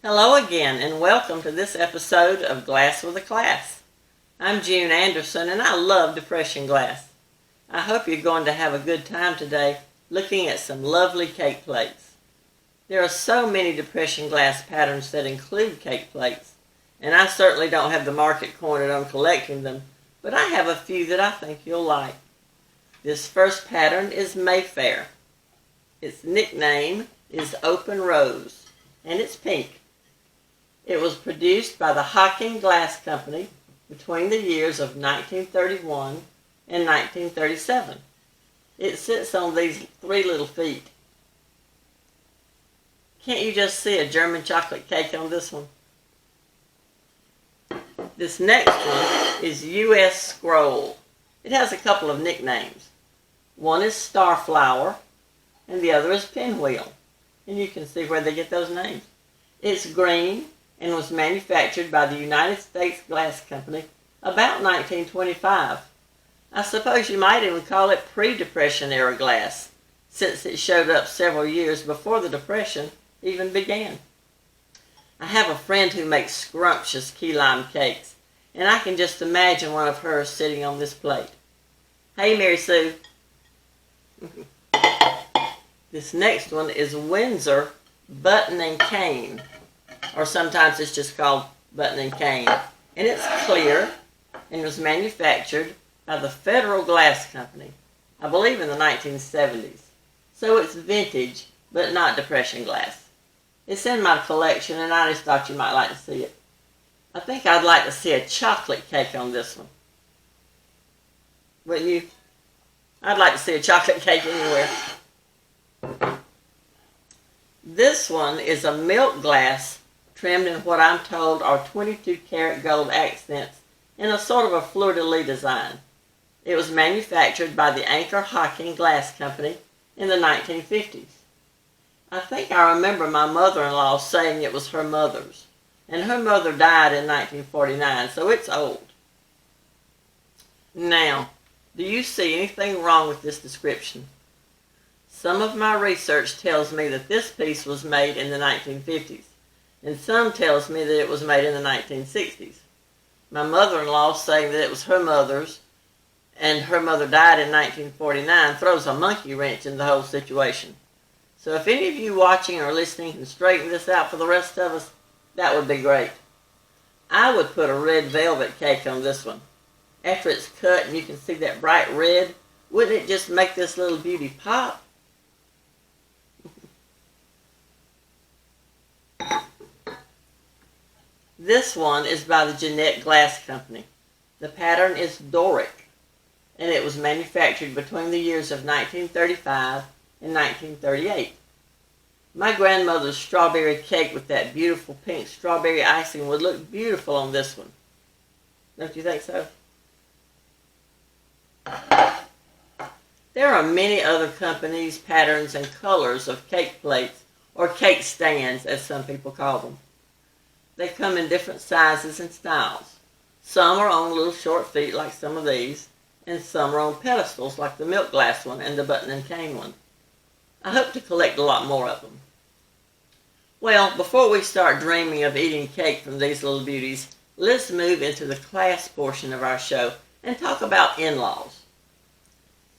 Hello again, and welcome to this episode of Glass with a Class. I'm June Anderson, and I love depression glass. I hope you're going to have a good time today looking at some lovely cake plates. There are so many depression glass patterns that include cake plates, and I certainly don't have the market cornered on collecting them, but I have a few that I think you'll like. This first pattern is Mayfair. Its nickname is Open Rose, and it's pink. It was produced by the Hocking Glass Company between the years of 1931 and 1937. It sits on these three little feet. Can't you just see a German chocolate cake on this one? This next one is U.S. Scroll. It has a couple of nicknames. One is Starflower, and the other is Pinwheel. And you can see where they get those names. It's green and was manufactured by the United States Glass Company about 1925. I suppose you might even call it pre-Depression era glass, since it showed up several years before the Depression even began. I have a friend who makes scrumptious key lime cakes, and I can just imagine one of hers sitting on this plate. Hey, Mary Sue. This next one is Windsor Button and Cane, or sometimes it's just called Button and Cane. And it's clear and was manufactured by the Federal Glass Company, I believe in the 1970s. So it's vintage, but not depression glass. It's in my collection, and I just thought you might like to see it. I think I'd like to see a chocolate cake on this one. Wouldn't you? I'd like to see a chocolate cake anywhere. This one is a milk glass trimmed in what I'm told are 22 karat gold accents in a sort of a fleur-de-lis design. It was manufactured by the Anchor Hocking Glass Company in the 1950s. I think I remember my mother-in-law saying it was her mother's, and her mother died in 1949, so it's old. Now, do you see anything wrong with this description? Some of my research tells me that this piece was made in the 1950s, and some tells me that it was made in the 1960s. My mother-in-law saying that it was her mother's, and her mother died in 1949 throws a monkey wrench in the whole situation. So if any of you watching or listening can straighten this out for the rest of us, that would be great. I would put a red velvet cake on this one. After it's cut and you can see that bright red, wouldn't it just make this little beauty pop? This one is by the Jeanette Glass Company. The pattern is Doric, and it was manufactured between the years of 1935 and 1938. My grandmother's strawberry cake with that beautiful pink strawberry icing would look beautiful on this one. Don't you think so? There are many other companies, patterns, and colors of cake plates, or cake stands as some people call them. They come in different sizes and styles. Some are on little short feet like some of these, and some are on pedestals like the milk glass one and the button and cane one. I hope to collect a lot more of them. Well, before we start dreaming of eating cake from these little beauties, let's move into the class portion of our show and talk about in-laws.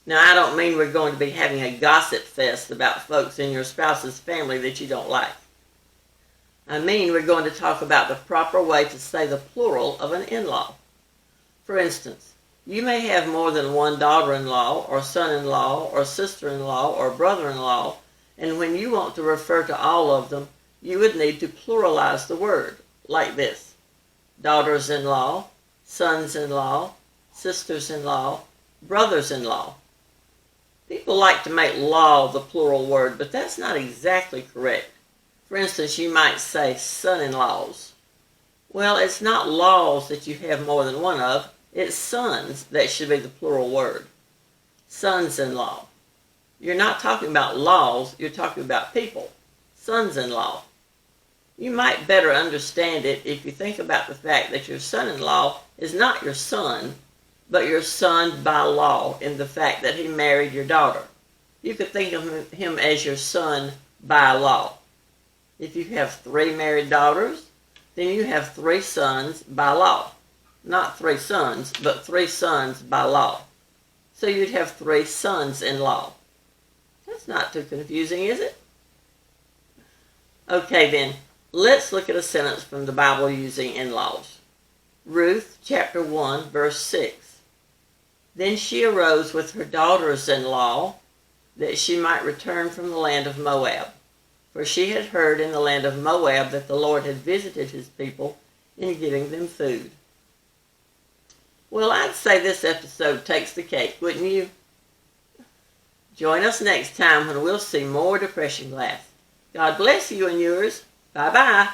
Now, I don't mean we're going to be having a gossip fest about folks in your spouse's family that you don't like. I mean we're going to talk about the proper way to say the plural of an in-law. For instance, you may have more than one daughter-in-law or son-in-law or sister-in-law or brother-in-law, and when you want to refer to all of them, you would need to pluralize the word, like this: daughters-in-law, sons-in-law, sisters-in-law, brothers-in-law. People like to make law the plural word, but that's not exactly correct. For instance, you might say son-in-laws. Well, it's not laws that you have more than one of. It's sons that should be the plural word. Sons-in-law. You're not talking about laws, you're talking about people. Sons-in-law. You might better understand it if you think about the fact that your son-in-law is not your son, but your son by law in the fact that he married your daughter. You could think of him as your son by law. If you have 3 married daughters, then you have 3 sons by law. Not 3 sons, but 3 sons by law. So you'd have 3 sons-in-law. That's not too confusing, is it? Okay then, let's look at a sentence from the Bible using in-laws. Ruth chapter 1 verse 6. Then she arose with her daughters-in-law that she might return from the land of Moab. For she had heard in the land of Moab that the Lord had visited his people in giving them food. Well, I'd say this episode takes the cake, wouldn't you? Join us next time when we'll see more depression glass. God bless you and yours. Bye-bye.